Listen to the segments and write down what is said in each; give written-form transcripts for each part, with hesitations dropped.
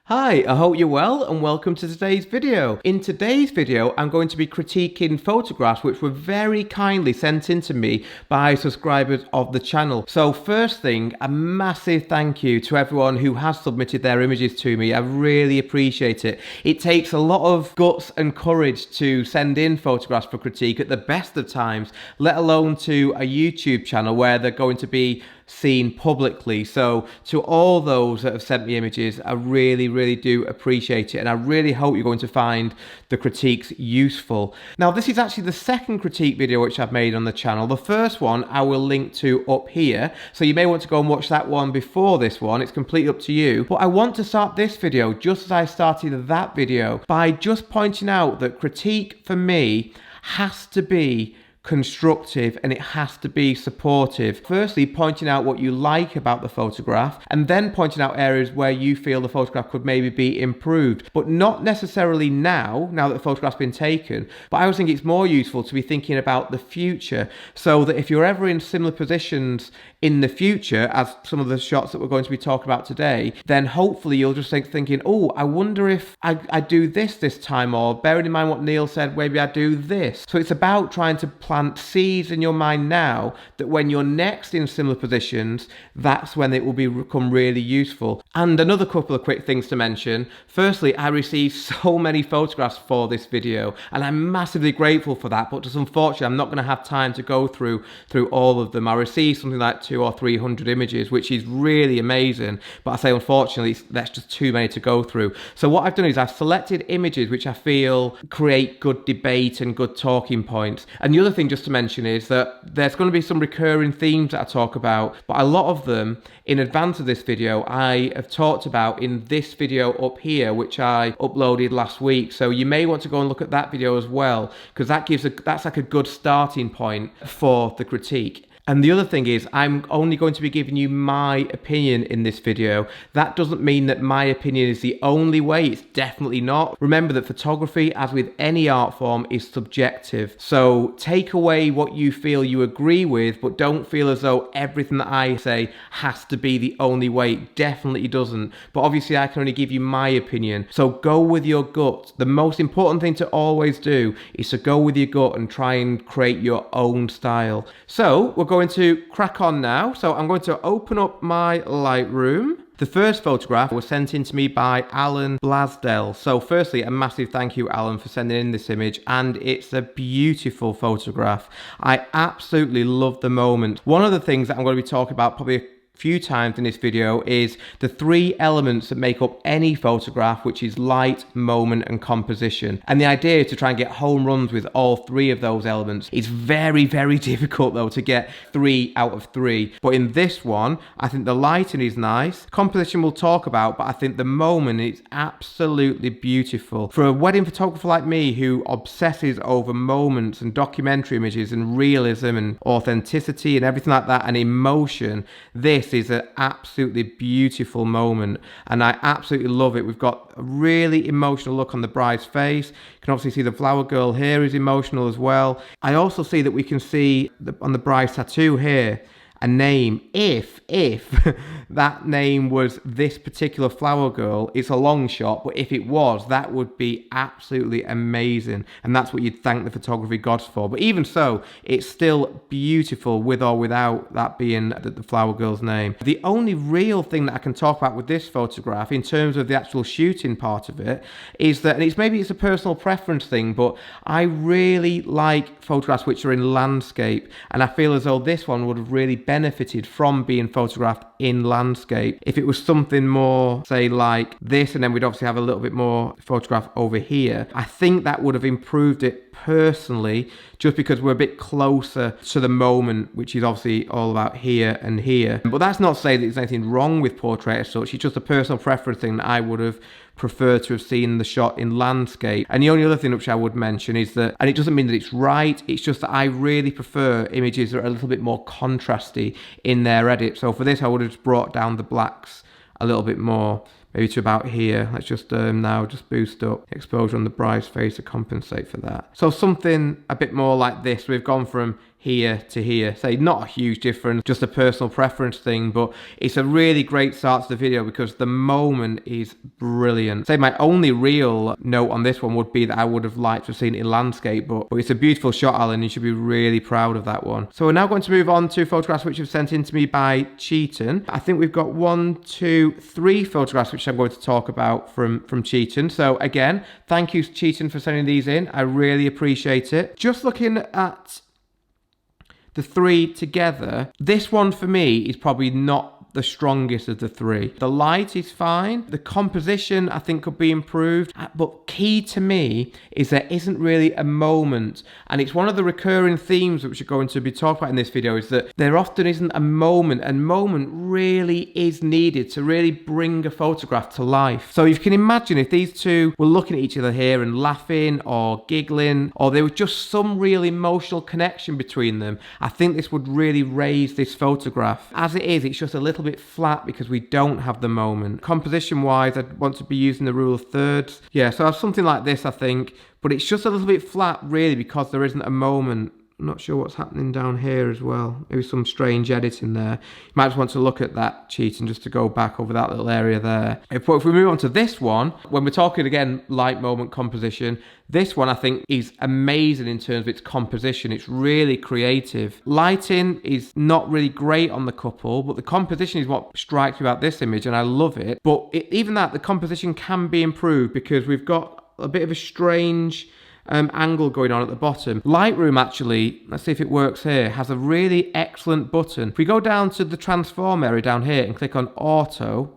Hi, I hope you're well and welcome to today's video. In today's video, I'm going to be critiquing photographs which were very kindly sent in to me by subscribers of the channel. So first thing, a massive thank you to everyone who has submitted their images to me. I really appreciate it. It takes a lot of guts and courage to send in photographs for critique at the best of times, let alone to a YouTube channel where they're going to be seen publicly. So to all those that have sent me images, I really do appreciate it, and I really hope you're going to find the critiques useful. Now this is actually the second critique video which I've made on the channel. The first one I will link to up here, so you may want to go and watch that one before this one. It's completely up to you, but I want to start this video just as I started that video by just pointing out that critique for me has to be constructive and it has to be supportive. Firstly, pointing out what you like about the photograph, and then pointing out areas where you feel the photograph could maybe be improved, but not necessarily now that the photograph's been taken. But I always think it's more useful to be thinking about the future, so that if you're ever in similar positions in the future as some of the shots that we're going to be talking about today, then hopefully you'll just thinking, oh, I wonder if I do this time, or bearing in mind what Neil said, maybe I do this. So it's about trying to plant seeds in your mind now that when you're next in similar positions, that's when it will become really useful. And another couple of quick things to mention. Firstly, I received so many photographs for this video and I'm massively grateful for that, but just unfortunately I'm not going to have time to go through all of them. I received something like 200 or 300 images, which is really amazing, but I say unfortunately that's just too many to go through. So what I've done is I've selected images which I feel create good debate and good talking points. And the other thing just to mention is that there's going to be some recurring themes that I talk about, but a lot of them in advance of this video I have talked about in this video up here, which I uploaded last week. So you may want to go and look at that video as well, because that's like a good starting point for the critique. And the other thing is, I'm only going to be giving you my opinion in this video. That doesn't mean that my opinion is the only way. It's definitely not. Remember that photography, as with any art form, is subjective. So take away what you feel you agree with, but don't feel as though everything that I say has to be the only way. It definitely doesn't. But obviously I can only give you my opinion. So go with your gut. The most important thing to always do is to go with your gut and try and create your own style. So we're going to crack on now. So I'm going to open up my Lightroom. The first photograph was sent in to me by Blasdell. So firstly, a massive thank you, Alan, for sending in this image, and it's a beautiful photograph. I absolutely love the moment. One of the things that I'm going to be talking about probably a few times in this video is the three elements that make up any photograph, which is light, moment and composition. And the idea is to try and get home runs with all three of those elements. It's very difficult though to get 3 out of 3, but in this one I think the lighting is nice, composition we'll talk about, but I think the moment is absolutely beautiful. For a wedding photographer like me who obsesses over moments and documentary images and realism and authenticity and everything like that and emotion, this is an absolutely beautiful moment and I absolutely love it. We've got a really emotional look on the bride's face. You can obviously see the flower girl here is emotional as well. I also see that we can see on the bride's tattoo here a name. If that name was this particular flower girl, it's a long shot, but if it was, that would be absolutely amazing, and that's what you'd thank the photography gods for. But even so, it's still beautiful with or without that being the flower girl's name. The only real thing that I can talk about with this photograph in terms of the actual shooting part of it is that, and maybe it's a personal preference thing, but I really like photographs which are in landscape, and I feel as though this one would have really benefited from being photographed in landscape. If it was something more, say, like this, and then we'd obviously have a little bit more photograph over here, I think that would have improved it personally, just because we're a bit closer to the moment, which is obviously all about here and here. But that's not to say that there's anything wrong with portrait as such. It's just a personal preference thing that I would have preferred to have seen the shot in landscape. And the only other thing which I would mention is that, and it doesn't mean that it's right, it's just that I really prefer images that are a little bit more contrasty in their edit. So for this I would have just brought down the blacks a little bit more, maybe to about here. Let's just now just boost up exposure on the bride's face to compensate for that. So something a bit more like this. We've gone from here to here. Say, not a huge difference, just a personal preference thing, but it's a really great start to the video because the moment is brilliant. Say my only real note on this one would be that I would have liked to have seen it in landscape, but it's a beautiful shot, Alan. You should be really proud of that one. So we're now going to move on to photographs which have sent in to me by Chetan. I think we've got 1, 2, 3 photographs which I'm going to talk about from Chetan. So again, thank you Chetan for sending these in. I really appreciate it. Just looking at the 3 together, this one for me is probably not the strongest of the 3. The light is fine. The composition I think could be improved, but key to me is there isn't really a moment, and it's one of the recurring themes which are going to be talked about in this video, is that there often isn't a moment, and moment really is needed to really bring a photograph to life. So you can imagine if these two were looking at each other here and laughing or giggling, or there was just some real emotional connection between them, I think this would really raise this photograph. As it is, it's just a little bit flat because we don't have the moment. Composition wise, I'd want to be using the rule of thirds. Yeah, so I have something like this, I think, but it's just a little bit flat really because there isn't a moment. I'm not sure what's happening down here as well. Maybe some strange editing there. You might just want to look at that, Chetan, just to go back over that little area there. If we move on to this one, when we're talking again light moment composition, this one I think is amazing in terms of its composition. It's really creative. Lighting is not really great on the couple, but the composition is what strikes me about this image, and I love it. But even that, the composition can be improved because we've got a bit of a strange angle going on at the bottom. Lightroom actually, let's see if it works here, has a really excellent button. If we go down to the transform area down here and click on auto,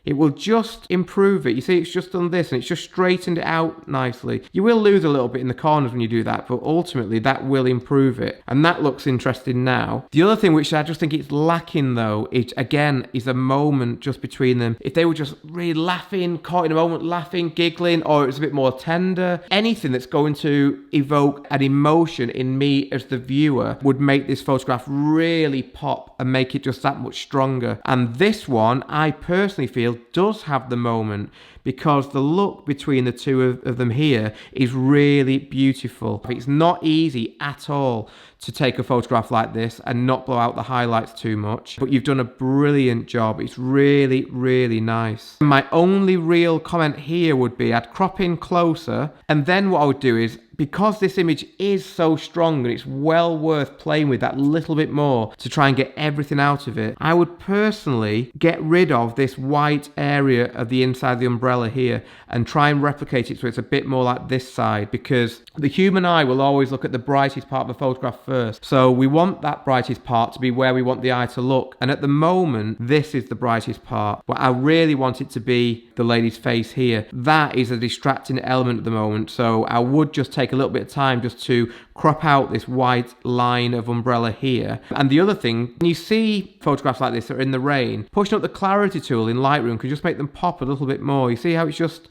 it will just improve it. You see, it's just done this and it's just straightened it out nicely. You will lose a little bit in the corners when you do that, but ultimately that will improve it. And that looks interesting now. The other thing which I just think it's lacking though, it again is a moment just between them. If they were just really laughing, caught in a moment, laughing, giggling, or it's a bit more tender, anything that's going to evoke an emotion in me as the viewer would make this photograph really pop and make it just that much stronger. And this one, I personally feel does have the moment because the look between the two of them here is really beautiful. It's not easy at all to take a photograph like this and not blow out the highlights too much, but you've done a brilliant job. It's really, really nice. My only real comment here would be I'd crop in closer, and then what I would do is, because this image is so strong and it's well worth playing with that little bit more to try and get everything out of it, I would personally get rid of this white area of the inside of the umbrella here and try and replicate it so it's a bit more like this side, because the human eye will always look at the brightest part of the photograph first. So we want that brightest part to be where we want the eye to look. And at the moment, this is the brightest part. But I really want it to be the lady's face here. That is a distracting element at the moment. So I would just take a little bit of time just to crop out this white line of umbrella here. And the other thing, when you see photographs like this that are in the rain, pushing up the clarity tool in Lightroom can just make them pop a little bit more. You see how it's just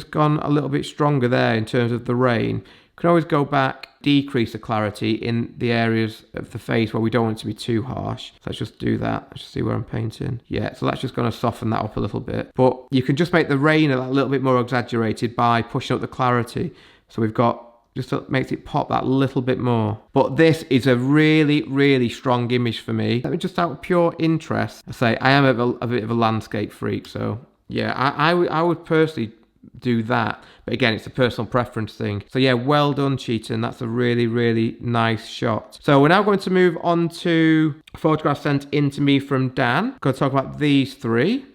gone a little bit stronger there in terms of the rain. You can always go back, decrease the clarity in the areas of the face where we don't want it to be too harsh. So let's just do that. Let's just see where I'm painting. Yeah, so that's just going to soften that up a little bit. But you can just make the rain a little bit more exaggerated by pushing up the clarity. So we've got, just makes it pop that little bit more. But this is a really, really strong image for me. Let me just, out of pure interest, I say I am a bit of a landscape freak. So yeah, I would personally do that. But again, it's a personal preference thing. So yeah, well done, Chetan. That's a really, really nice shot. So we're now going to move on to photographs sent in to me from Dan. I'm going to talk about these 3.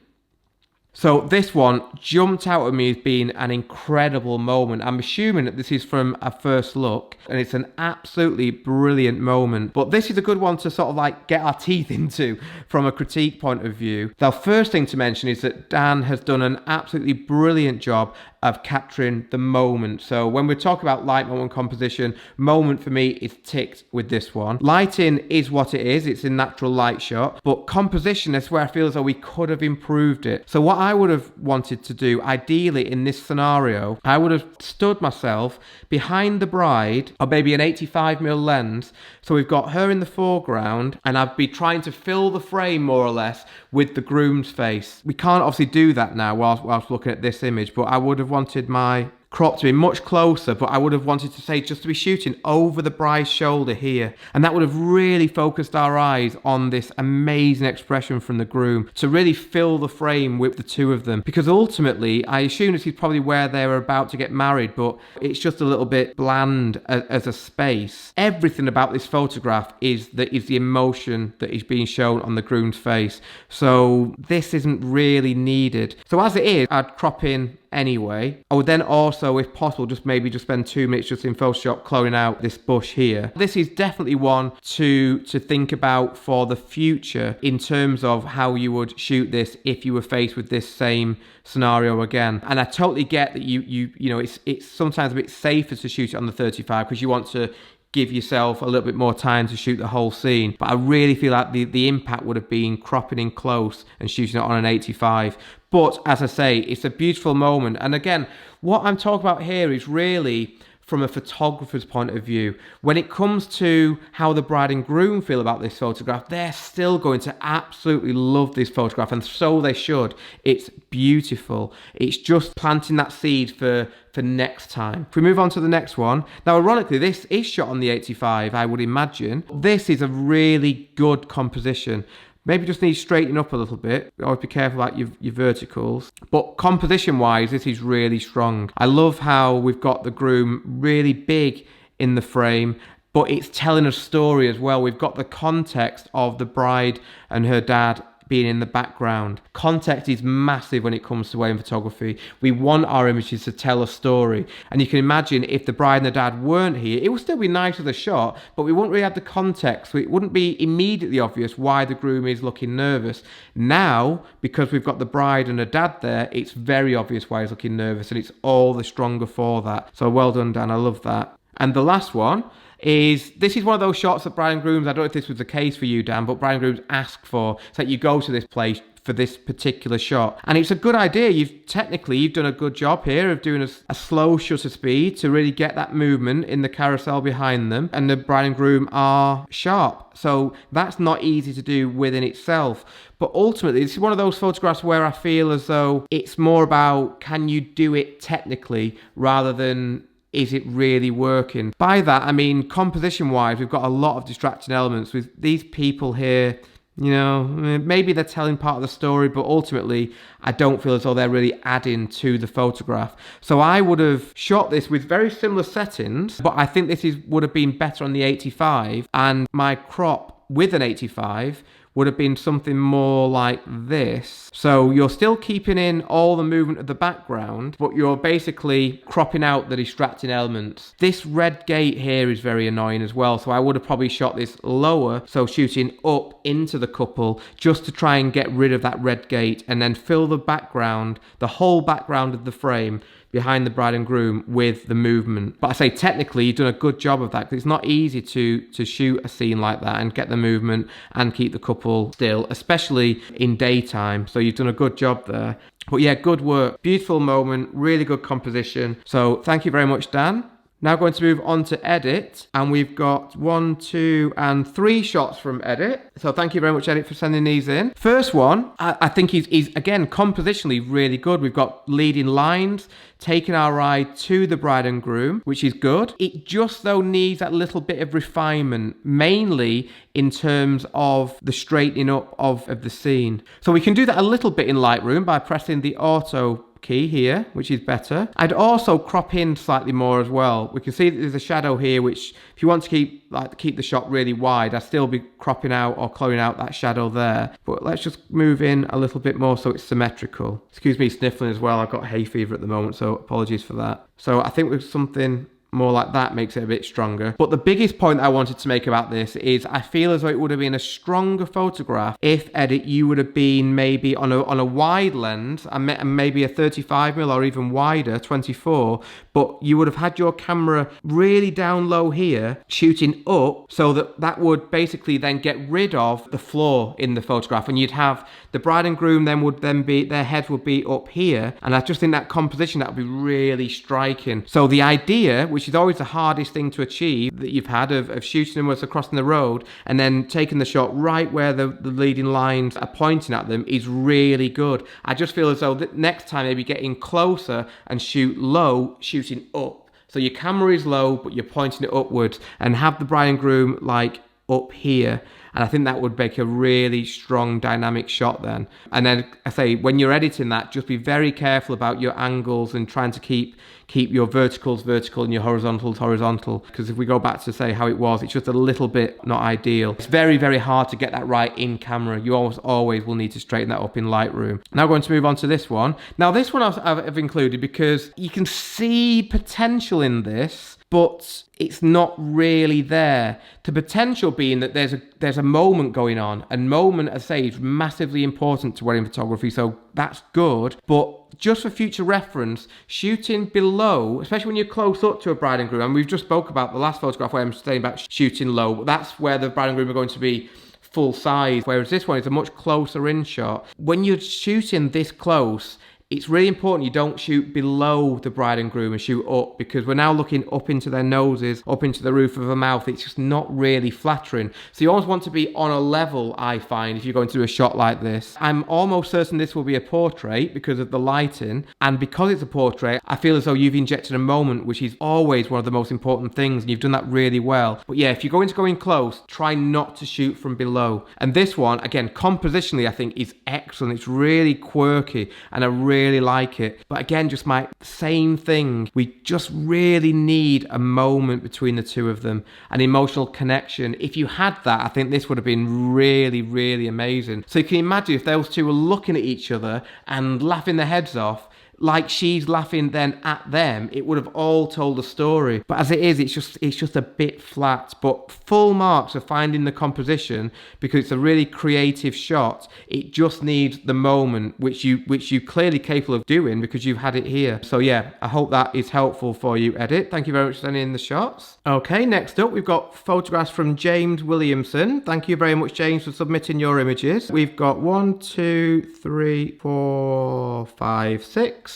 So this one jumped out at me as being an incredible moment. I'm assuming that this is from a first look, and it's an absolutely brilliant moment. But this is a good one to sort of like get our teeth into from a critique point of view. The first thing to mention is that Dan has done an absolutely brilliant job of capturing the moment. So when we're talking about light moment composition, moment for me is ticked with this one. Lighting is what it is. It's a natural light shot, but composition is where I feel as though we could have improved it. So what I would have wanted to do, ideally in this scenario, I would have stood myself behind the bride, or maybe an 85mm lens. So we've got her in the foreground, and I'd be trying to fill the frame more or less with the groom's face. We can't obviously do that now whilst looking at this image, but I would have wanted my cropped to be much closer, but I would have wanted to say just to be shooting over the bride's shoulder here. And that would have really focused our eyes on this amazing expression from the groom to really fill the frame with the two of them. Because ultimately, I assume this is probably where they were about to get married, but it's just a little bit bland as a space. Everything about this photograph is the emotion that is being shown on the groom's face. So this isn't really needed. So as it is, I'd crop in anyway. I would then also, if possible, just spend 2 minutes just in Photoshop cloning out this bush here. This is definitely one to think about for the future in terms of how you would shoot this if you were faced with this same scenario again. And I totally get that you know it's sometimes a bit safer to shoot it on the 35 because you want to give yourself a little bit more time to shoot the whole scene, but I really feel like the impact would have been cropping in close and shooting it on an 85. But as I say, it's a beautiful moment. And again, what I'm talking about here is really from a photographer's point of view. When it comes to how the bride and groom feel about this photograph, they're still going to absolutely love this photograph, and so they should. It's beautiful. It's just planting that seed for next time. If we move on to the next one. Now, ironically, this is shot on the 85, I would imagine. This is a really good composition. Maybe just needs straightening up a little bit. Always be careful about your verticals. But composition-wise, this is really strong. I love how we've got the groom really big in the frame, but it's telling a story as well. We've got the context of the bride and her dad being in the background. Context is massive when it comes to wedding photography. We want our images to tell a story. And you can imagine if the bride and the dad weren't here, it would still be nice with a shot, but we wouldn't really have the context. So it wouldn't be immediately obvious why the groom is looking nervous. Now, because we've got the bride and the dad there, it's very obvious why he's looking nervous, and it's all the stronger for that. So well done, Dan. I love that. And the last one is, this is one of those shots that bride and grooms, I don't know if this was the case for you, Dan, but bride and grooms ask for. It's like you go to this place for this particular shot, and it's a good idea. You've done a good job here of doing a slow shutter speed to really get that movement in the carousel behind them, and the bride and groom are sharp, so that's not easy to do within itself. But ultimately, this is one of those photographs where I feel as though it's more about, can you do it technically rather than is it really working? By that, I mean, composition-wise, we've got a lot of distracting elements with these people here. You know, maybe they're telling part of the story, but ultimately, I don't feel as though they're really adding to the photograph. So I would have shot this with very similar settings, but I think would have been better on the 85, and my crop with an 85 would have been something more like this. So you're still keeping in all the movement of the background, but you're basically cropping out the distracting elements. This red gate here is very annoying as well, so I would have probably shot this lower, so shooting up into the couple, just to try and get rid of that red gate, and then fill the background, the whole background of the frame, behind the bride and groom with the movement. But I say technically you've done a good job of that, because it's not easy to shoot a scene like that and get the movement and keep the couple still, especially in daytime. So you've done a good job there. But yeah, good work. Beautiful moment, really good composition. So thank you very much, Dan. Now going to move on to edit, and we've got 1, 2, and 3 shots from edit. So thank you very much, edit, for sending these in. First one, I think he's again compositionally really good. We've got leading lines, taking our eye to the bride and groom, which is good. It just though needs that little bit of refinement, mainly in terms of the straightening up of the scene. So we can do that a little bit in Lightroom by pressing the auto key here, which is better. I'd also crop in slightly more as well. We can see that there's a shadow here, which if you want to keep the shot really wide, I'd still be cropping out or cloning out that shadow there. But let's just move in a little bit more so it's symmetrical. Excuse me sniffling as well. I've got hay fever at the moment, so apologies for that. So I think with something more like that makes it a bit stronger. But the biggest point I wanted to make about this is I feel as though it would have been a stronger photograph if, edit, you would have been maybe on a wide lens and maybe a 35mm or even wider, 24, but you would have had your camera really down low here, shooting up, so that would basically then get rid of the flaw in the photograph, and you'd have the bride and groom their heads would be up here, and I just think that composition, that would be really striking. So the idea which is always the hardest thing to achieve that you've had of shooting them as they're crossing the road, and then taking the shot right where the leading lines are pointing at them is really good. I just feel as though next time maybe getting closer and shoot low, shooting up. So your camera is low, but you're pointing it upwards, and have the bride and groom like up here. And I think that would make a really strong dynamic shot then. And then I say, when you're editing that, just be very careful about your angles and trying to keep your verticals vertical and your horizontals horizontal. Because if we go back to say how it was, it's just a little bit not ideal. It's very, very hard to get that right in camera. You always will need to straighten that up in Lightroom. Now we're going to move on to this one. Now this one I've included because you can see potential in this, but it's not really there. The potential being that there's a moment going on, and moment, as I say, is massively important to wedding photography, so that's good. But just for future reference, shooting below, especially when you're close up to a bride and groom, and we've just spoke about the last photograph where I'm saying about shooting low, that's where the bride and groom are going to be full size, whereas this one is a much closer in shot. When you're shooting this close, it's really important you don't shoot below the bride and groom and shoot up, because we're now looking up into their noses, up into the roof of a mouth. It's just not really flattering. So you always want to be on a level, I find, if you're going to do a shot like this. I'm almost certain this will be a portrait because of the lighting, and because it's a portrait, I feel as though you've injected a moment, which is always one of the most important things, and you've done that really well. But yeah, if you're going to go in close, try not to shoot from below. And this one, again, compositionally, I think is excellent. It's really quirky, and I really like it. But again, just my same thing. We just really need a moment between the two of them, an emotional connection. If you had that, I think this would have been really, really amazing. So you can imagine if those two were looking at each other and laughing their heads off, like she's laughing then at them, it would have all told a story. But as it is, it's just a bit flat. But full marks for finding the composition, because it's a really creative shot. It just needs the moment, which you're clearly capable of doing because you've had it here. So yeah, I hope that is helpful for you, Edit. Thank you very much for sending in the shots. Okay, next up we've got photographs from James Williamson. Thank you very much, James, for submitting your images. We've got 1, 2, 3, 4, 5, 6.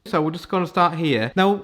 So we're just going to start here. Now,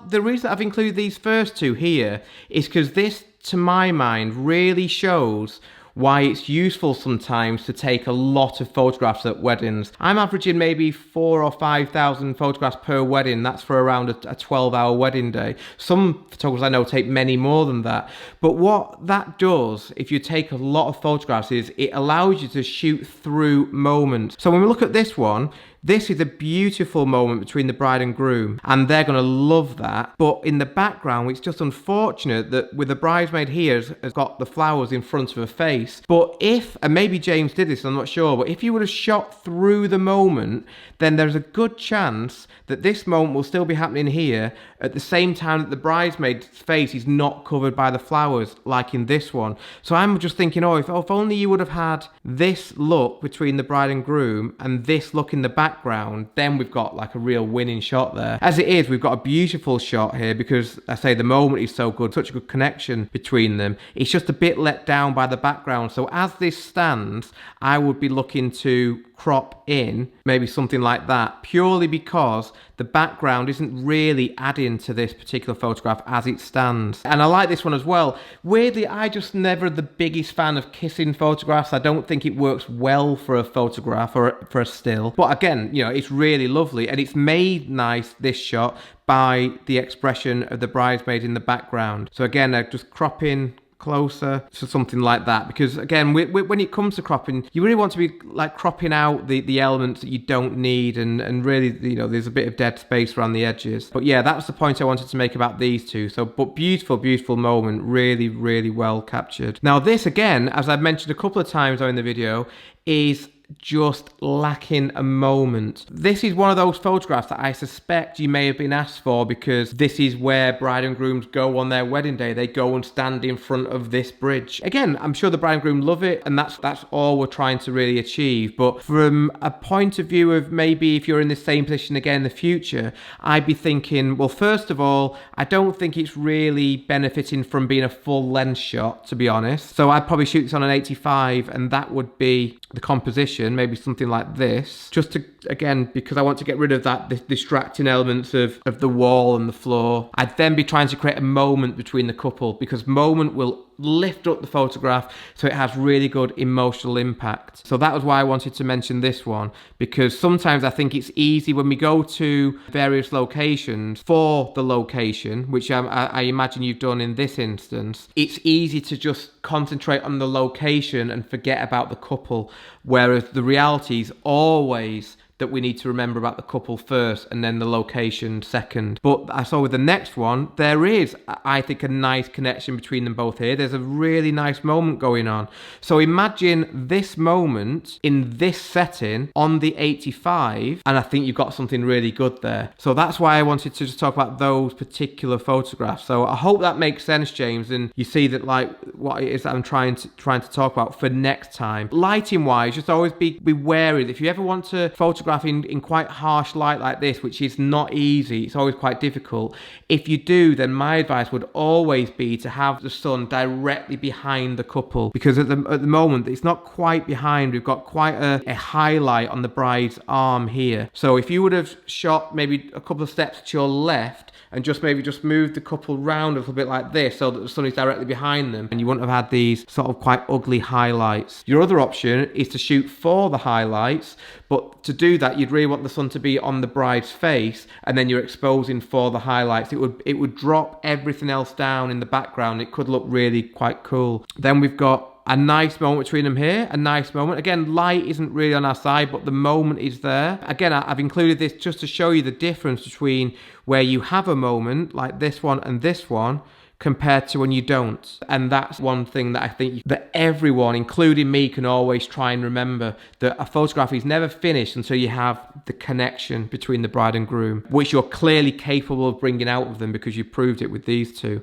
the reason I've included these first two here is because this, to my mind, really shows why it's useful sometimes to take a lot of photographs at weddings. I'm averaging maybe 4,000 or 5,000 photographs per wedding. That's for around a 12-hour wedding day. Some photographers I know take many more than that. But what that does, if you take a lot of photographs, is it allows you to shoot through moments. So when we look at this one, this is a beautiful moment between the bride and groom, and they're going to love that. But in the background, it's just unfortunate that with the bridesmaid here has got the flowers in front of her face. But if, and maybe James did this, I'm not sure, but if you would have shot through the moment, then there's a good chance that this moment will still be happening here at the same time that the bridesmaid's face is not covered by the flowers, like in this one. So I'm just thinking, oh, if only you would have had this look between the bride and groom and this look in the background, then we've got like a real winning shot there. As it is, we've got a beautiful shot here because, I say, the moment is so good, such a good connection between them. It's just a bit let down by the background. So as this stands, I would be looking to crop in maybe something like that, purely because the background isn't really adding to this particular photograph as it stands. And I like this one as well. Weirdly, I just never the biggest fan of kissing photographs. I don't think it works well for a photograph or for a still. But again, you know, it's really lovely, and it's made nice, this shot, by the expression of the bridesmaid in the background. So again, just crop in closer to something like that, because again, when it comes to cropping, you really want to be like cropping out the elements that you don't need, and really, you know, there's a bit of dead space around the edges. But yeah, that's the point I wanted to make about these two. So, but beautiful moment, really, really well captured. Now this, again, as I've mentioned a couple of times in the video, is just lacking a moment. This is one of those photographs that I suspect you may have been asked for, because this is where bride and grooms go on their wedding day. They go and stand in front of this bridge. Again, I'm sure the bride and groom love it, and that's all we're trying to really achieve. But from a point of view of maybe if you're in the same position again in the future, I'd be thinking, well, first of all, I don't think it's really benefiting from being a full lens shot, to be honest. So I'd probably shoot this on an 85, and that would be the composition. position, maybe something like this, just to, again, because I want to get rid of the distracting elements of the wall and the floor. I'd then be trying to create a moment between the couple, because moment will lift up the photograph so it has really good emotional impact. So that was why I wanted to mention this one, because sometimes I think it's easy when we go to various locations for the location, which I imagine you've done in this instance. It's easy to just concentrate on the location and forget about the couple, whereas the reality is always that we need to remember about the couple first and then the location second. But I saw with the next one, there is, I think, a nice connection between them both here. There's a really nice moment going on. So imagine this moment in this setting on the 85, and I think you've got something really good there. So that's why I wanted to just talk about those particular photographs. So I hope that makes sense, James, and you see that like what it is that I'm trying to talk about for next time. Lighting wise, just always be wary. If you ever want to photograph in quite harsh light like this, which is not easy, it's always quite difficult. If you do, then my advice would always be to have the sun directly behind the couple, because at the moment it's not quite behind. We've got quite a highlight on the bride's arm here. So if you would have shot maybe a couple of steps to your left and just move the couple round a little bit like this so that the sun is directly behind them, and you wouldn't have had these sort of quite ugly highlights. Your other option is to shoot for the highlights, but to do that you'd really want the sun to be on the bride's face, and then you're exposing for the highlights. It would drop everything else down in the background. It could look really quite cool. Then we've got a nice moment between them here, a nice moment. Again, light isn't really on our side, but the moment is there. Again, I've included this just to show you the difference between where you have a moment like this one and this one compared to when you don't. And that's one thing that I think that everyone, including me, can always try and remember, that a photograph is never finished until you have the connection between the bride and groom, which you're clearly capable of bringing out of them because you proved it with these two.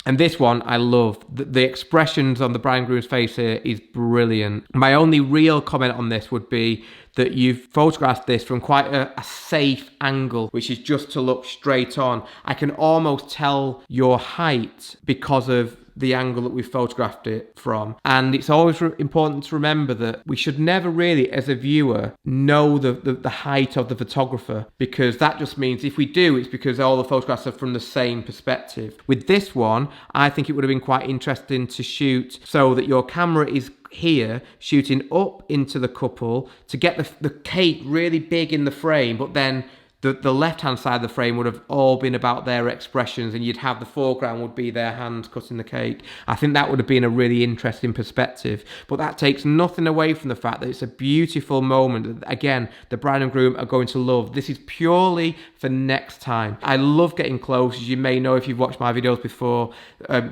And this one, I love. The expressions on the bride and groom's face here is brilliant. My only real comment on this would be that you've photographed this from quite a safe angle, which is just to look straight on. I can almost tell your height because of the angle that we photographed it from. And it's always important to remember that we should never really, as a viewer, know the height of the photographer, because that just means if we do, it's because all the photographs are from the same perspective. With this one, I think it would have been quite interesting to shoot so that your camera is here shooting up into the couple to get the cake really big in the frame, but then the left-hand side of the frame would have all been about their expressions, and you'd have the foreground would be their hands cutting the cake. I think that would have been a really interesting perspective, but that takes nothing away from the fact that it's a beautiful moment that, again, the bride and groom are going to love. This is purely for next time. I love getting close, as you may know if you've watched my videos before.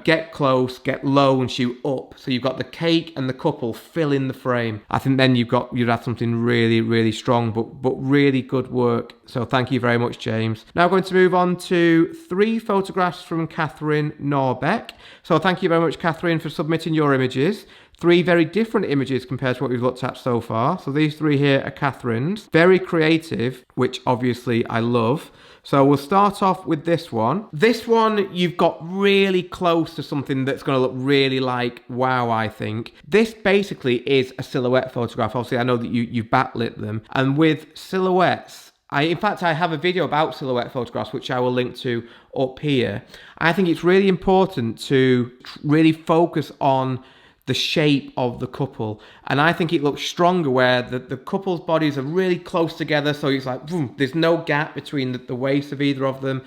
Get close, get low, and shoot up. So you've got the cake and the couple filling the frame. I think then you'd have something really, really strong, but really good work. So thank you very much, James. Now I'm going to move on to 3 photographs from Kathryn Norbeck. So thank you very much, Kathryn, for submitting your images. 3 very different images compared to what we've looked at so far. So these 3 here are Kathryn's. Very creative, which obviously I love. So we'll start off with this one. This one, you've got really close to something that's going to look really like wow, I think. This basically is a silhouette photograph. Obviously, I know that you've backlit them. And with silhouettes, in fact, I have a video about silhouette photographs, which I will link to up here. I think it's really important to really focus on the shape of the couple. And I think it looks stronger where the couple's bodies are really close together. So it's like, boom, there's no gap between the waist of either of them.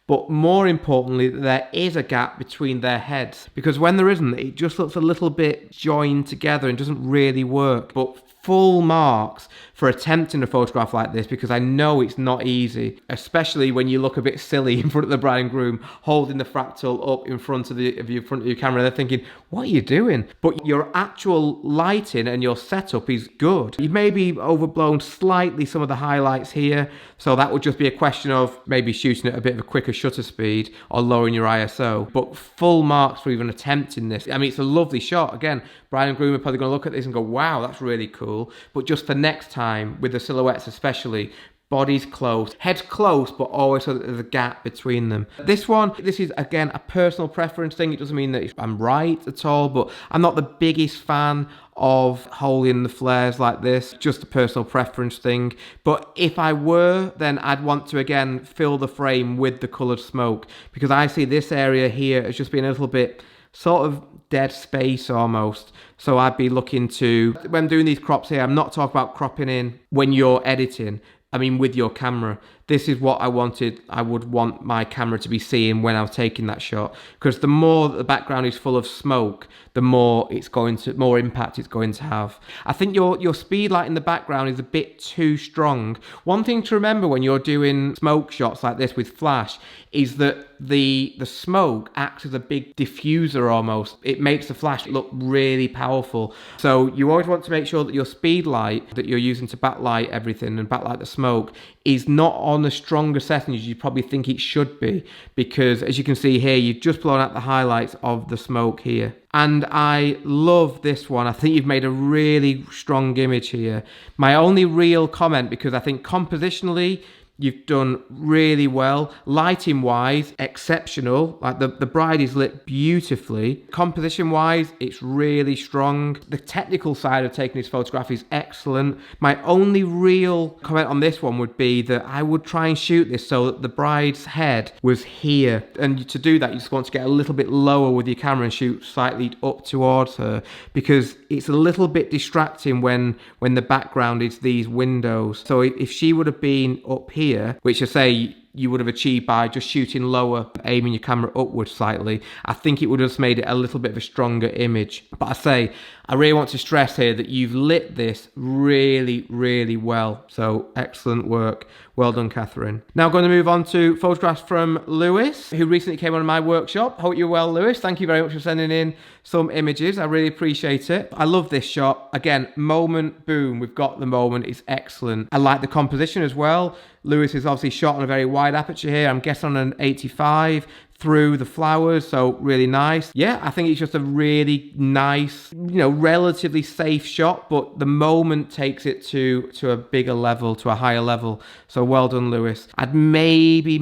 But more importantly, there is a gap between their heads. Because when there isn't, it just looks a little bit joined together and doesn't really work. But full marks for attempting a photograph like this, because I know it's not easy, especially when you look a bit silly in front of the bride and groom holding the fractal up in front of your camera. They're thinking, what are you doing? But your actual lighting and your setup is good. You maybe overblown slightly some of the highlights here, so that would just be a question of maybe shooting at a bit of a quicker shutter speed or lowering your ISO. But full marks for even attempting this. I mean, it's a lovely shot. Again, bride and groom are probably going to look at this and go, wow, that's really cool. But just for next time, with the silhouettes especially, bodies close, heads close, but always so that there's a gap between them. This one, this is again a personal preference thing. It doesn't mean that I'm right at all, but I'm not the biggest fan of holding the flares like this, just a personal preference thing. But if I were, then I'd want to again fill the frame with the coloured smoke, because I see this area here as just being a little bit sort of dead space almost. So I'd be looking to, when I'm doing these crops here, I'm not talking about cropping in when you're editing, I mean with your camera. This is what I would want my camera to be seeing when I was taking that shot, because the more the background is full of smoke, the more impact it's going to have. I think your speed light in the background is a bit too strong. One thing to remember when you're doing smoke shots like this with flash is that the smoke acts as a big diffuser almost. It makes the flash look really powerful. So you always want to make sure that your speed light that you're using to backlight everything and backlight the smoke is not on the stronger setting as you probably think it should be, because as you can see here, you've just blown out the highlights of the smoke here. And I love this one. I think you've made a really strong image here. My only real comment, because I think compositionally you've done really well. Lighting wise, exceptional. Like the bride is lit beautifully. Composition wise, it's really strong. The technical side of taking this photograph is excellent. My only real comment on this one would be that I would try and shoot this so that the bride's head was here. And to do that, you just want to get a little bit lower with your camera and shoot slightly up towards her, because it's a little bit distracting when the background is these windows. So if she would have been up here, which I say you would have achieved by just shooting lower, aiming your camera upwards slightly, I think it would have just made it a little bit of a stronger image. But I say, I really want to stress here that you've lit this really, really well. So excellent work. Well done, Kathryn. Now I'm going to move on to photographs from Lewis, who recently came on my workshop. Hope you're well, Lewis. Thank you very much for sending in some images. I really appreciate it. I love this shot. Again, moment, boom, we've got the moment. It's excellent. I like the composition as well. Lewis is obviously shot on a very wide aperture here. I'm guessing on an 85 through the flowers, so really nice. Yeah, I think it's just a really nice, relatively safe shot, but the moment takes it to a bigger level, to a higher level. So well done, Lewis. I'd maybe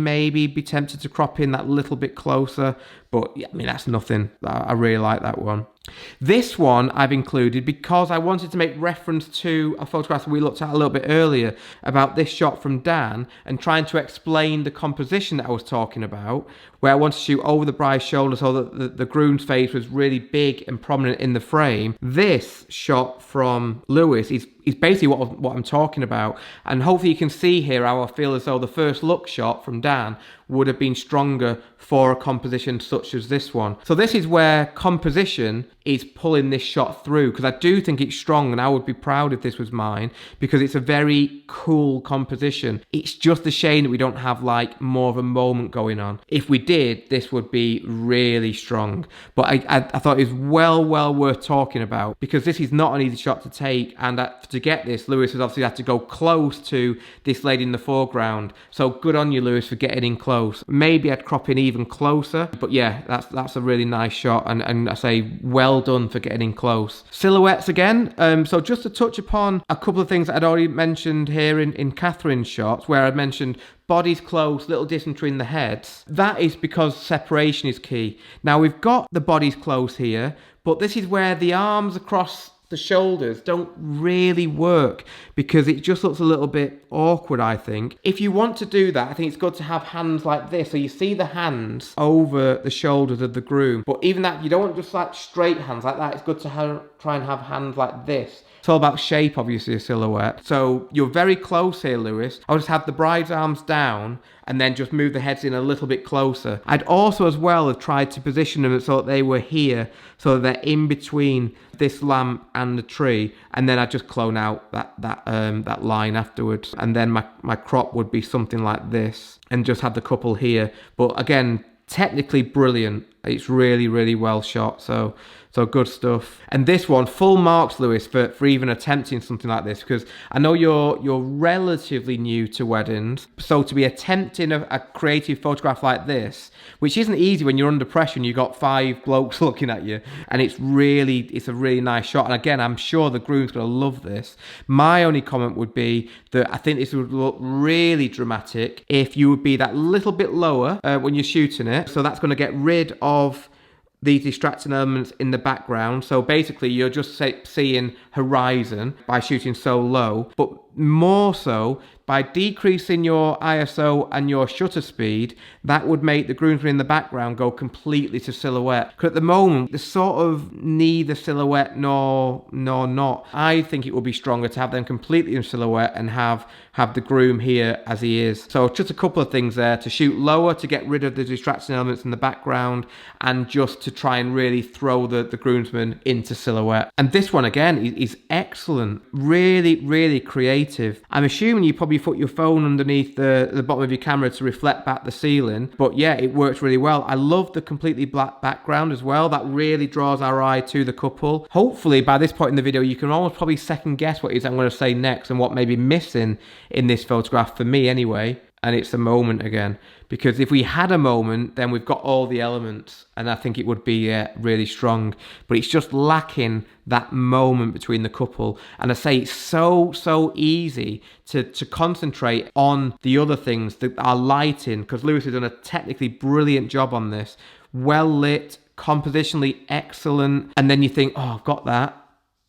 be tempted to crop in that little bit closer, but yeah, I mean, that's nothing. I really like that one. This one I've included because I wanted to make reference to a photograph we looked at a little bit earlier about this shot from Dan, and trying to explain the composition that I was talking about, where I wanted to shoot over the bride's shoulder so that the groom's face was really big and prominent in the frame. This shot from Lewis is basically what I'm talking about, and hopefully you can see here how I feel as though the first look shot from Dan would have been stronger for a composition such as this one. So this is where composition is pulling this shot through, because I do think it's strong, and I would be proud if this was mine, because it's a very cool composition. It's just a shame that we don't have like more of a moment going on. If we did, this would be really strong. But I thought it was well worth talking about, because this is not an easy shot to take, and to get this, Lewis has obviously had to go close to this lady in the foreground. So good on you, Lewis, for getting in close. Maybe I'd crop in even closer, but yeah, that's a really nice shot, and I say well done for getting in close. Silhouettes again. So just to touch upon a couple of things that I'd already mentioned here in Kathryn's shots, where I mentioned bodies close, little distance between the heads. That is because separation is key. Now we've got the bodies close here, but this is where the arms across the shoulders don't really work, because it just looks a little bit awkward, I think. If you want to do that, I think it's good to have hands like this, so you see the hands over the shoulders of the groom. But even that, you don't want just like straight hands like that. It's good to try and have hands like this. It's all about shape, obviously, a silhouette. So you're very close here, Lewis. I'll just have the bride's arms down and then just move the heads in a little bit closer. I'd also as well have tried to position them so that they were here, so that they're in between this lamp and the tree, and then I'd just clone out that line afterwards, and then my crop would be something like this, and just have the couple here. But again, technically brilliant. It's really, really well shot. So good stuff. And this one, full marks, Lewis, for even attempting something like this, because I know you're relatively new to weddings. So to be attempting a creative photograph like this, which isn't easy when you're under pressure and you've got 5 blokes looking at you, and it's a really nice shot. And again, I'm sure the groom's going to love this. My only comment would be that I think this would look really dramatic if you would be that little bit lower when you're shooting it. So that's going to get rid of these distracting elements in the background. So basically you're just seeing horizon by shooting so low, but more so by decreasing your ISO and your shutter speed, that would make the groomsmen in the background go completely to silhouette. Because at the moment, they're sort of neither silhouette nor not. I think it would be stronger to have them completely in silhouette and have the groom here as he is. So just a couple of things there: to shoot lower to get rid of the distracting elements in the background, and just to try and really throw the groomsmen into silhouette. And this one again is excellent, really creative. I'm assuming you probably put your phone underneath the bottom of your camera to reflect back the ceiling, but yeah, it works really well. I love the completely black background as well. That really draws our eye to the couple. Hopefully by this point in the video you can almost probably second guess what it is I'm going to say next and what may be missing in this photograph, for me anyway. And it's a moment again, because if we had a moment, then we've got all the elements, and I think it would be really strong. But it's just lacking that moment between the couple. And I say it's so easy to concentrate on the other things that are lighting, because Lewis has done a technically brilliant job on this. Well lit, compositionally excellent, and then you think, oh, I've got that.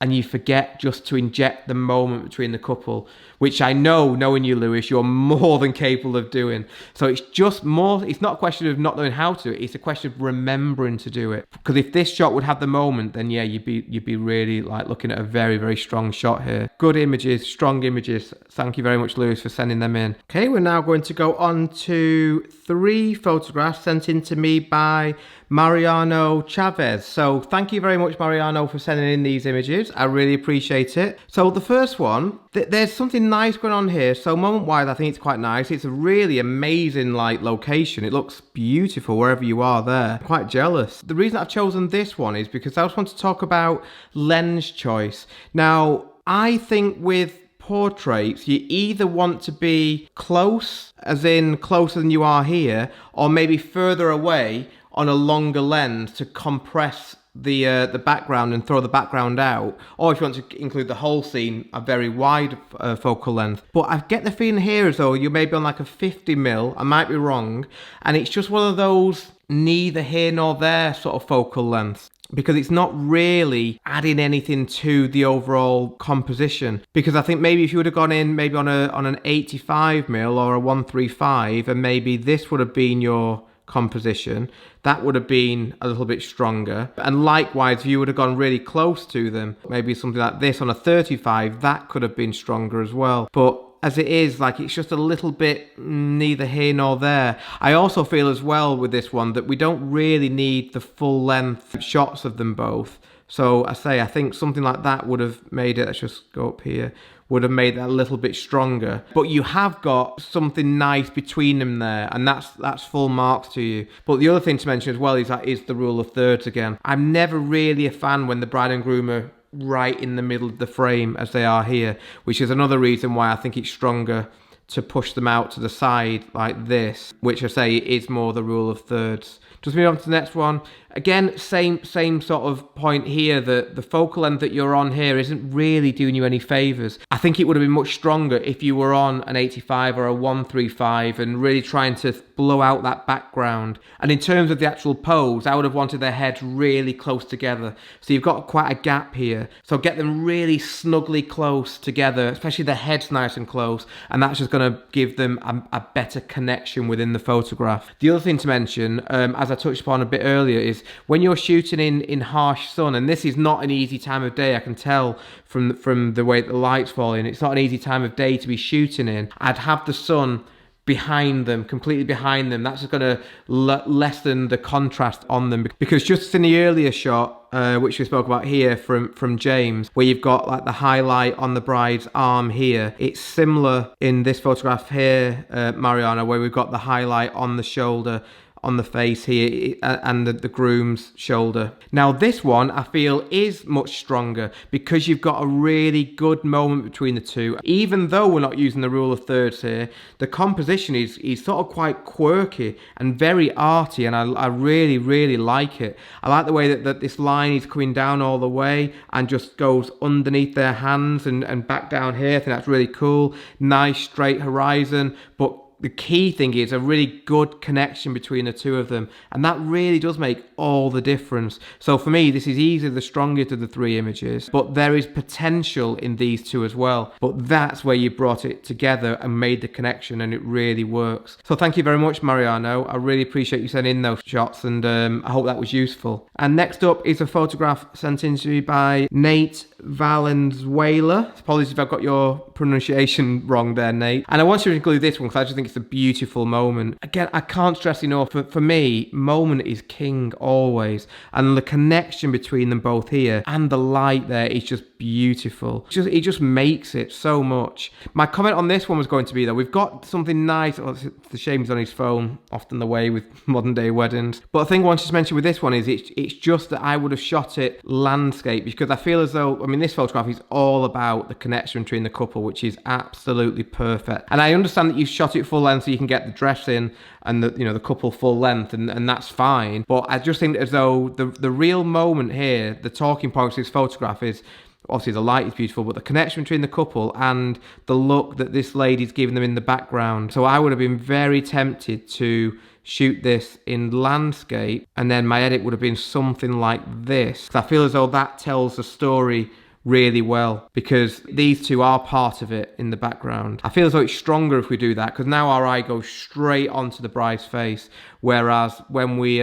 And you forget just to inject the moment between the couple, which I know, knowing you, Lewis, you're more than capable of doing. So it's just more, it's not a question of not knowing how to do it, it's a question of remembering to do it. Because if this shot would have the moment, then yeah, you'd be really like looking at a very strong shot here. Good images, strong images. Thank you very much, Lewis, for sending them in. Okay, we're now going to go on to 3 photographs sent in to me by Mariano Chavez. So thank you very much, Mariano, for sending in these images. I really appreciate it. So the first one, there's something nice going on here. So moment-wise, I think it's quite nice. It's a really amazing like location. It looks beautiful wherever you are there. I'm quite jealous. The reason I've chosen this one is because I just want to talk about lens choice. Now, I think with portraits, you either want to be close, as in closer than you are here, or maybe further away on a longer lens to compress the background and throw the background out, or if you want to include the whole scene, a very wide focal length. But I get the feeling here as though you're maybe on like a 50mm, I might be wrong, and it's just one of those neither here nor there sort of focal lengths, because it's not really adding anything to the overall composition. Because I think maybe if you would have gone in maybe on an 85mm or a 135, and maybe this would have been your composition, that would have been a little bit stronger. And likewise, if you would have gone really close to them, maybe something like this on a 35, that could have been stronger as well. But as it is, like, it's just a little bit neither here nor there. I also feel as well with this one that we don't really need the full length shots of them both. So I think something like that would have made it, let's just go up here, would have made that a little bit stronger. But you have got something nice between them there, and that's full marks to you. But the other thing to mention as well is that is the rule of thirds again. I'm never really a fan when the bride and groom are right in the middle of the frame as they are here, which is another reason why I think it's stronger to push them out to the side like this, which I say is more the rule of thirds. Just move on to the next one. Again, same sort of point here, that the focal length that you're on here isn't really doing you any favours. I think it would have been much stronger if you were on an 85 or a 135 and really trying to blow out that background. And in terms of the actual pose, I would have wanted their heads really close together. So you've got quite a gap here. So get them really snugly close together, especially the heads nice and close. And that's just going to give them a better connection within the photograph. The other thing to mention, as I touched upon a bit earlier, is when you're shooting in harsh sun, and this is not an easy time of day, I can tell from the way the light's falling, it's not an easy time of day to be shooting in. I'd have the sun behind them, completely behind them. That's just going to lessen the contrast on them, because just in the earlier shot, which we spoke about here from James, where you've got like the highlight on the bride's arm here, it's similar in this photograph here, Mariano, where we've got the highlight on the shoulder on the face here and the groom's shoulder. Now this one I feel is much stronger because you've got a really good moment between the two. Even though we're not using the rule of thirds here, the composition is sort of quite quirky and very arty, and I really, really like it. I like the way that this line is coming down all the way and just goes underneath their hands and back down here. I think that's really cool. Nice straight horizon, but the key thing is a really good connection between the two of them, and that really does make all the difference. So for me, this is easily the strongest of the three images, but there is potential in these two as well. But that's where you brought it together and made the connection, and it really works. So thank you very much, Mariano. I really appreciate you sending in those shots, and I hope that was useful. And next up is a photograph sent in to me by Nik Valenzuela. Apologies if I've got your pronunciation wrong there, Nate. And I want to include this one because I just think it's a beautiful moment. Again, I can't stress enough, for me, moment is king always. And the connection between them both here and the light there is just beautiful. It just makes it so much. My comment on this one was going to be, though, we've got something nice. Oh, it's a shame he's on his phone, often the way with modern day weddings. But the thing I wanted to mention with this one is it's just that I would have shot it landscape, because I feel as though, I mean, this photograph is all about the connection between the couple, which is absolutely perfect. And I understand that you shot it full length so you can get the dress in and the couple full length, and that's fine. But I just think as though the real moment here, the talking point of this photograph is, obviously the light is beautiful, but the connection between the couple and the look that this lady's giving them in the background. So I would have been very tempted to shoot this in landscape, and then my edit would have been something like this. I feel as though that tells the story really well, because these two are part of it in the background. I feel as though it's stronger if we do that, because now our eye goes straight onto the bride's face, whereas when we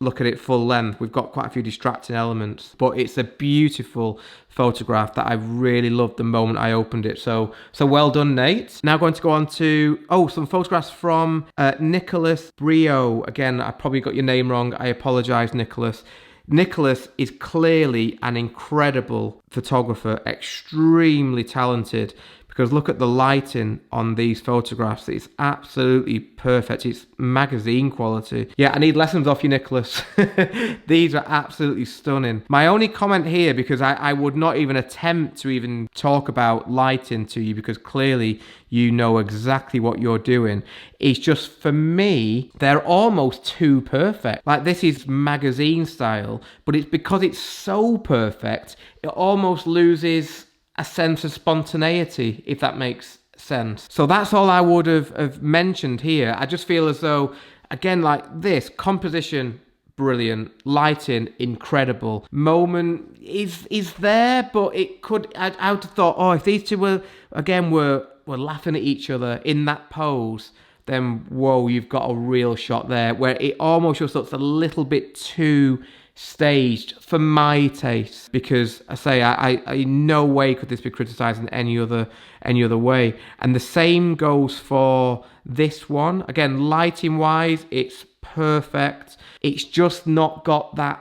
look at it full length, we've got quite a few distracting elements. But it's a beautiful photograph that I really loved the moment I opened it. So well done, Nate. Now going to go on to some photographs from Nik Bryant. Again, I probably got your name wrong. I apologize, Nicholas. Nicholas is clearly an incredible photographer, extremely talented, because look at the lighting on these photographs. It's absolutely perfect. It's magazine quality. Yeah, I need lessons off you, Nicholas. These are absolutely stunning. My only comment here, because I would not even attempt to even talk about lighting to you, because clearly you know exactly what you're doing, is just, for me, they're almost too perfect. Like, this is magazine style, but it's because it's so perfect, it almost loses a sense of spontaneity, if that makes sense. So that's all I would have mentioned here. I just feel as though, again, like this, composition, brilliant. Lighting, incredible. Moment is there, but it could, I would have thought, if these two were laughing at each other in that pose, then whoa, you've got a real shot there, where it almost just looks a little bit too staged for my taste, because I in no way could this be criticized in any other way. And the same goes for this one. Again, lighting wise, it's perfect. It's just not got that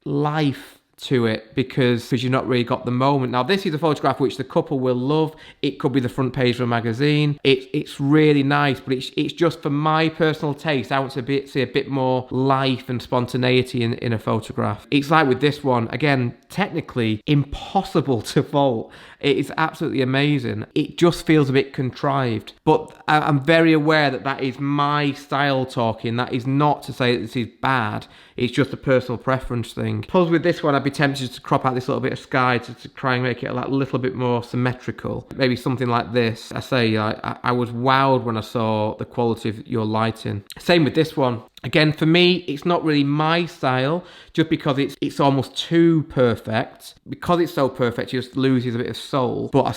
life to it because you've not really got the moment. Now, this is a photograph which the couple will love. It could be the front page of a magazine. It's really nice, but it's just, for my personal taste, I want to see a bit more life and spontaneity in a photograph. It's like with this one, again, technically impossible to vault. It is absolutely amazing. It just feels a bit contrived, but I'm very aware that is my style talking. That is not to say that this is bad. It's just a personal preference thing. Suppose with this one, I'd be tempted to crop out this little bit of sky to try and make it a little bit more symmetrical. Maybe something like this. I was wowed when I saw the quality of your lighting. Same with this one. Again, for me, it's not really my style, just because it's almost too perfect. Because it's so perfect, it just loses a bit of soul. But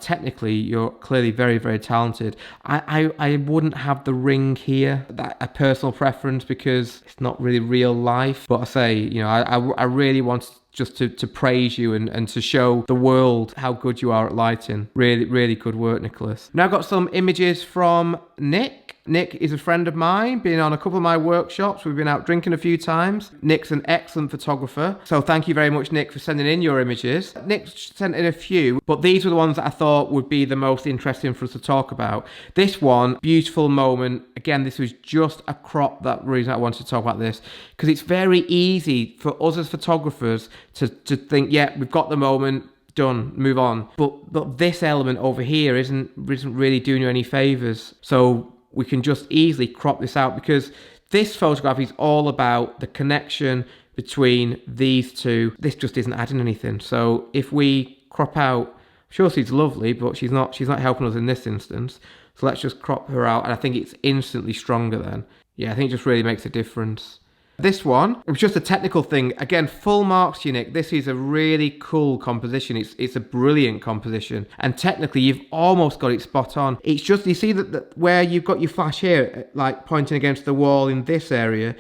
technically, you're clearly very, very talented. I wouldn't have the ring here, a personal preference, because it's not really real life. But I really want just to praise you and to show the world how good you are at lighting. Really, really good work, Nicholas. Now I've got some images from Nik. Nik is a friend of mine, been on a couple of my workshops. We've been out drinking a few times. Nik's an excellent photographer. So thank you very much, Nik, for sending in your images. Nik sent in a few, but these were the ones that I thought would be the most interesting for us to talk about. This one, beautiful moment. Again, this was just a crop. That reason I wanted to talk about this, because it's very easy for us as photographers to think, yeah, we've got the moment, done, move on. But this element over here isn't really doing you any favors. So we can just easily crop this out, because this photograph is all about the connection between these two. This just isn't adding anything. So if we crop out, sure, she's lovely, but she's not helping us in this instance. So let's just crop her out, and I think it's instantly stronger then. Yeah, I think it just really makes a difference. This one, it was just a technical thing. Again, full marks to you, Nik. This is a really cool composition. It's a brilliant composition. And technically, you've almost got it spot on. It's just, you see that where you've got your flash here, like pointing against the wall in this area,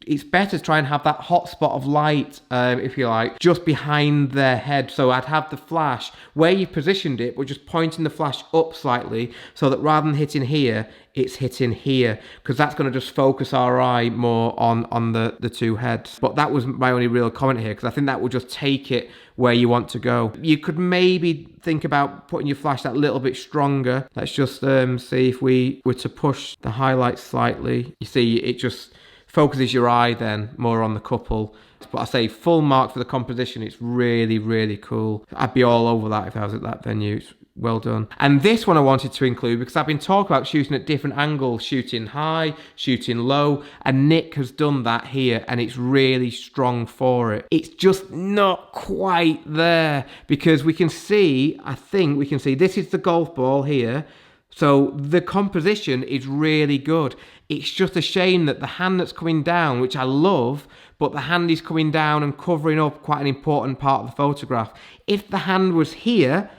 it's better to try and have that hot spot of light, if you like, just behind their head. So I'd have the flash where you positioned it, but just pointing the flash up slightly, so that rather than hitting here, it's hitting here, because that's going to just focus our eye more on the two heads. But that was my only real comment here, because I think that will just take it where you want to go. You could maybe think about putting your flash that little bit stronger. Let's just see if we were to push the highlights slightly. You see, it just focuses your eye then more on the couple. But I say full mark for the composition. It's really, really cool. I'd be all over that if I was at that venue. It's well done. And this one I wanted to include because I've been talking about shooting at different angles, shooting high, shooting low, and Nik has done that here, and it's really strong for it. It's just not quite there, because we can see, I think we can see, this is the golf ball here. So the composition is really good. It's just a shame that the hand that's coming down, which I love, but the hand is coming down and covering up quite an important part of the photograph. If the hand was here,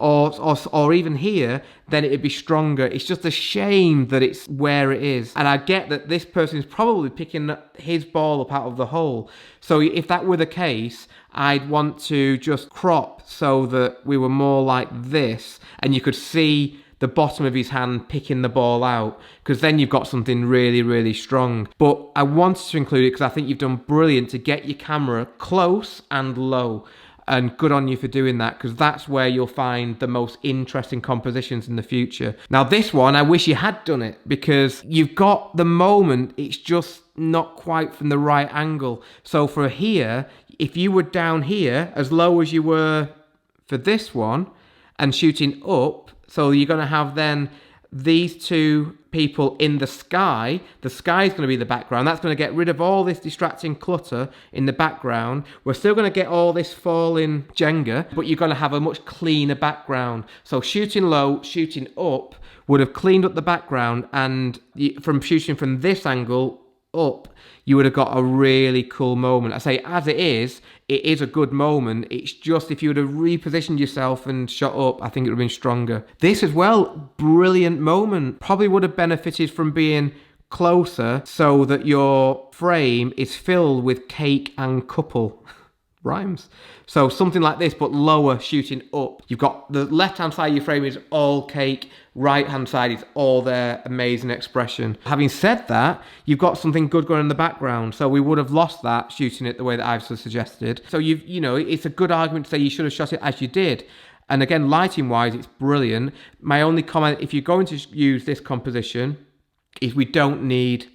or even here, then it'd be stronger. It's just a shame that it's where it is. And I get that this person is probably picking his ball up out of the hole. So if that were the case, I'd want to just crop so that we were more like this, and you could see the bottom of his hand picking the ball out, because then you've got something really, really strong. But I wanted to include it because I think you've done brilliant to get your camera close and low. And good on you for doing that, because that's where you'll find the most interesting compositions in the future. Now this one, I wish you had done it, because you've got the moment, it's just not quite from the right angle. So for here, if you were down here, as low as you were for this one, and shooting up, so you're going to have then these two people in the sky. The sky is going to be the background. That's going to get rid of all this distracting clutter in the background. We're still going to get all this falling Jenga, but you're going to have a much cleaner background. So shooting low, shooting up would have cleaned up the background, and from shooting from this angle up, you would have got a really cool moment. I say, as it is a good moment. It's just, if you would have repositioned yourself and shot up, I think it would have been stronger. This as well, brilliant moment. Probably would have benefited from being closer so that your frame is filled with cake and couple. Rhymes. So something like this, but lower, shooting up. You've got the left-hand side of your frame is all cake, right-hand side is all their amazing expression. Having said that, you've got something good going in the background, so we would have lost that shooting it the way that I've suggested. So you know, it's a good argument to say you should have shot it as you did. And again, lighting-wise, it's brilliant. My only comment, if you're going to use this composition, is we don't need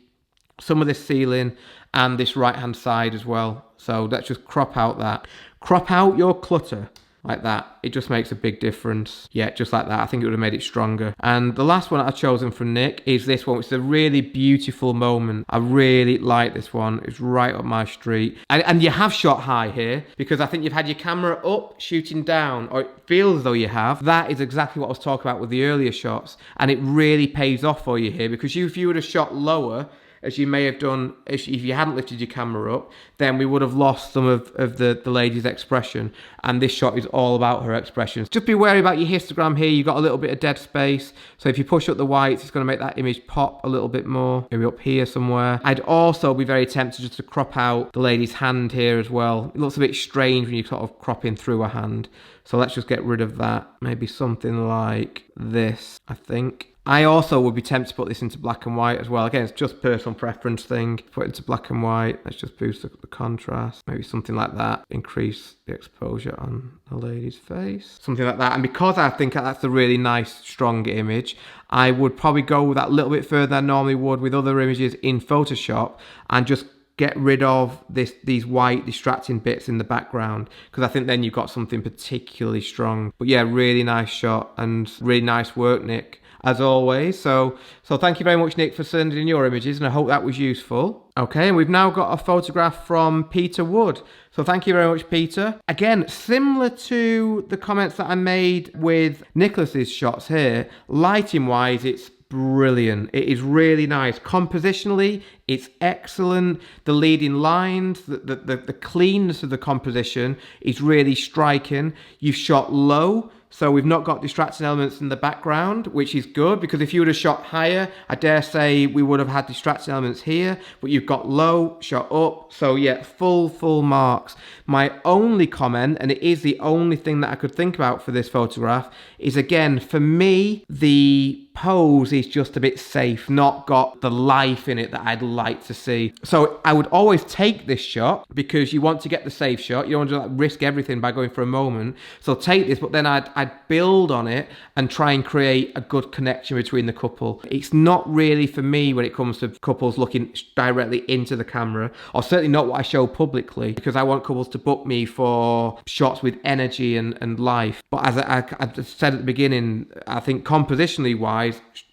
some of this ceiling and this right-hand side as well. So let's just crop out that. Crop out your clutter like that. It just makes a big difference. Yeah, just like that. I think it would have made it stronger. And the last one I've chosen from Nik is this one, which is a really beautiful moment. I really like this one. It's right up my street. And you have shot high here, because I think you've had your camera up, shooting down, or it feels as though you have. That is exactly what I was talking about with the earlier shots. And it really pays off for you here, because if you would have shot lower, as you may have done if you hadn't lifted your camera up, then we would have lost some of the lady's expression. And this shot is all about her expressions. Just be wary about your histogram here. You've got a little bit of dead space. So if you push up the whites, it's going to make that image pop a little bit more. Maybe up here somewhere. I'd also be very tempted just to crop out the lady's hand here as well. It looks a bit strange when you're sort of cropping through a hand. So let's just get rid of that. Maybe something like this, I think. I also would be tempted to put this into black and white as well. Again, it's just personal preference thing. Put it into black and white. Let's just boost the contrast. Maybe something like that. Increase the exposure on the lady's face. Something like that. And because I think that's a really nice, strong image, I would probably go that little bit further than I normally would with other images in Photoshop and just get rid of these white distracting bits in the background, because I think then you've got something particularly strong. But yeah, really nice shot and really nice work, Nik, as always. So thank you very much, Nik, for sending in your images, and I hope that was useful. Okay, and we've now got a photograph from Peter Wood. So thank you very much, Peter. Again, similar to the comments that I made with Nicholas's shots here, lighting wise, it's brilliant. It is really nice. Compositionally, it's excellent. The leading lines, the cleanness of the composition is really striking. You've shot low, so we've not got distracting elements in the background, which is good, because if you would have shot higher, I dare say we would have had distracting elements here, but you've got low, shot up. So yeah, full marks. My only comment, and it is the only thing that I could think about for this photograph, is again, for me, the pose is just a bit safe, not got the life in it that I'd like to see. So I would always take this shot because you want to get the safe shot. You don't want to risk everything by going for a moment. So take this, but then I'd build on it and try and create a good connection between the couple. It's not really for me when it comes to couples looking directly into the camera, or certainly not what I show publicly, because I want couples to book me for shots with energy and life. But as I said at the beginning, I think compositionally wise,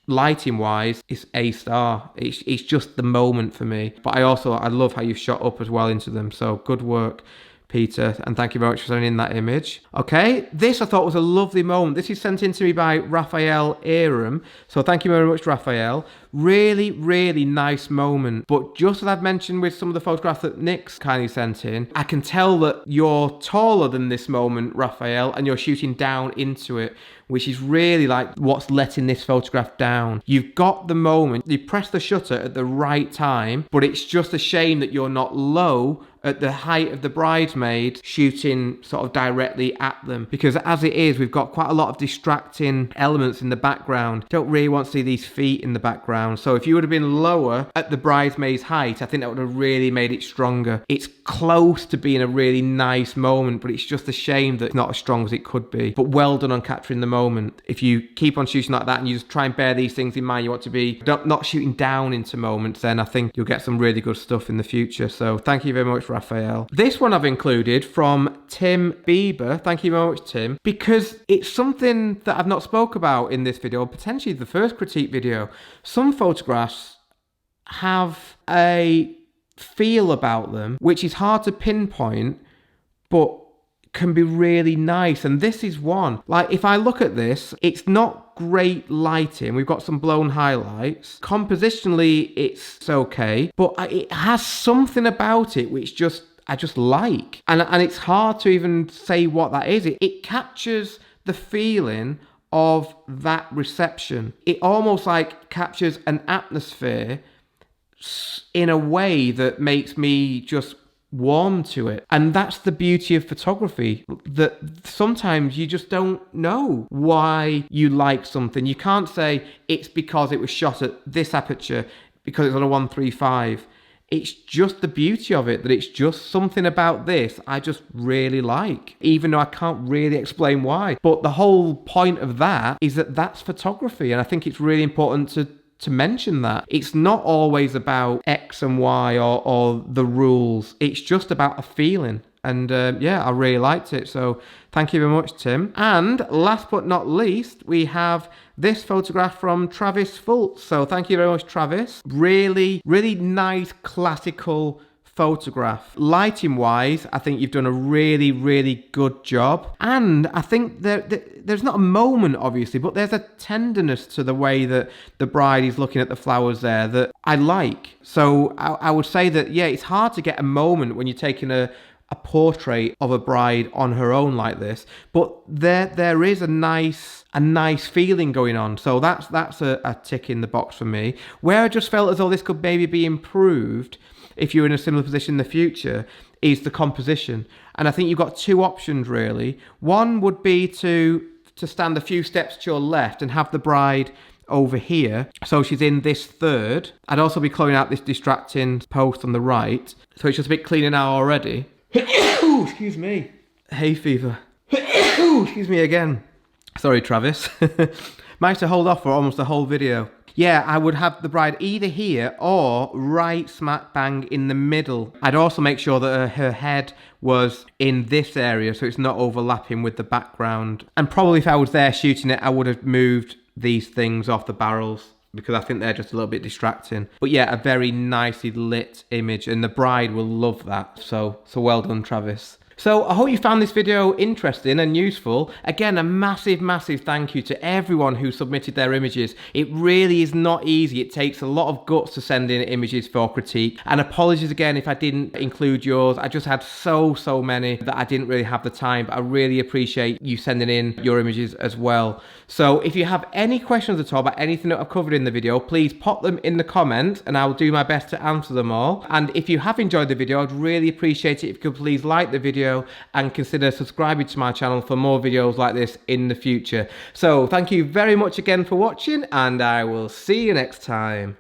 lighting wise, it's a star. It's just the moment for me. But I love how you've shot up as well into them. So good work, Peter, and thank you very much for sending in that image. Okay, this I thought was a lovely moment. This is sent in to me by Rafael Erum, so thank you very much, Rafael. Really nice moment. But just as I've mentioned with some of the photographs that Nik's kindly sent in, I can tell that you're taller than this moment, Rafael, and you're shooting down into it, which is really like what's letting this photograph down. You've got the moment, you press the shutter at the right time, but it's just a shame that you're not low at the height of the bridesmaid shooting sort of directly at them, because as it is, we've got quite a lot of distracting elements in the background. Don't really want to see these feet in the background. So if you would have been lower at the bridesmaid's height, I think that would have really made it stronger. It's close to being a really nice moment, but it's just a shame that it's not as strong as it could be. But well done on capturing the moment. If you keep on shooting like that and you just try and bear these things in mind, you want to be not shooting down into moments, then I think you'll get some really good stuff in the future. So thank you very much, Rafael. This one I've included from Tim Beiber. Thank you very much, Tim, because it's something that I've not spoke about in this video, potentially the first critique video. Some photographs have a feel about them which is hard to pinpoint, but can be really nice, and this is one. Like, if I look at this, it's not great lighting. We've got some blown highlights. Compositionally, it's okay, but it has something about it which I just like, and it's hard to even say what that is. It captures the feeling of that reception. It almost like captures an atmosphere in a way that makes me just warm to it. And that's the beauty of photography, that sometimes you just don't know why you like something. You can't say it's because it was shot at this aperture, because it's on a 135. It's just the beauty of it, that it's just something about this I just really like, even though I can't really explain why. But the whole point of that is that that's photography, and I think it's really important to mention that. It's not always about X and Y or the rules. It's just about a feeling. And yeah, I really liked it. So thank you very much, Tim. And last but not least, we have this photograph from Travis Fultz. So thank you very much, Travis. Really nice classical photograph. Lighting wise, I think you've done a really good job. And I think there's not a moment, obviously, but there's a tenderness to the way that the bride is looking at the flowers there that I like. So I would say that, yeah, it's hard to get a moment when you're taking a portrait of a bride on her own like this, but there is a nice feeling going on. So that's a tick in the box for me. Where I just felt as though this could maybe be improved if you're in a similar position in the future is the composition. And I think you've got two options really. One would be to stand a few steps to your left and have the bride over here. So she's in this third. I'd also be clearing out this distracting post on the right. So it's just a bit cleaner now already. Ooh, excuse me. Hay fever. Ooh, excuse me again. Sorry, Travis. Managed to hold off for almost the whole video. Yeah, I would have the bride either here or right smack bang in the middle. I'd also make sure that her head was in this area so it's not overlapping with the background. And probably if I was there shooting it, I would have moved these things off the barrels because I think they're just a little bit distracting. But yeah, a very nicely lit image and the bride will love that. So well done, Travis. So I hope you found this video interesting and useful. Again, a massive thank you to everyone who submitted their images. It really is not easy. It takes a lot of guts to send in images for critique. And apologies again if I didn't include yours. I just had so many that I didn't really have the time. But I really appreciate you sending in your images as well. So if you have any questions at all about anything that I've covered in the video, please pop them in the comments and I'll do my best to answer them all. And if you have enjoyed the video, I'd really appreciate it if you could please like the video and consider subscribing to my channel for more videos like this in the future. So thank you very much again for watching and I will see you next time.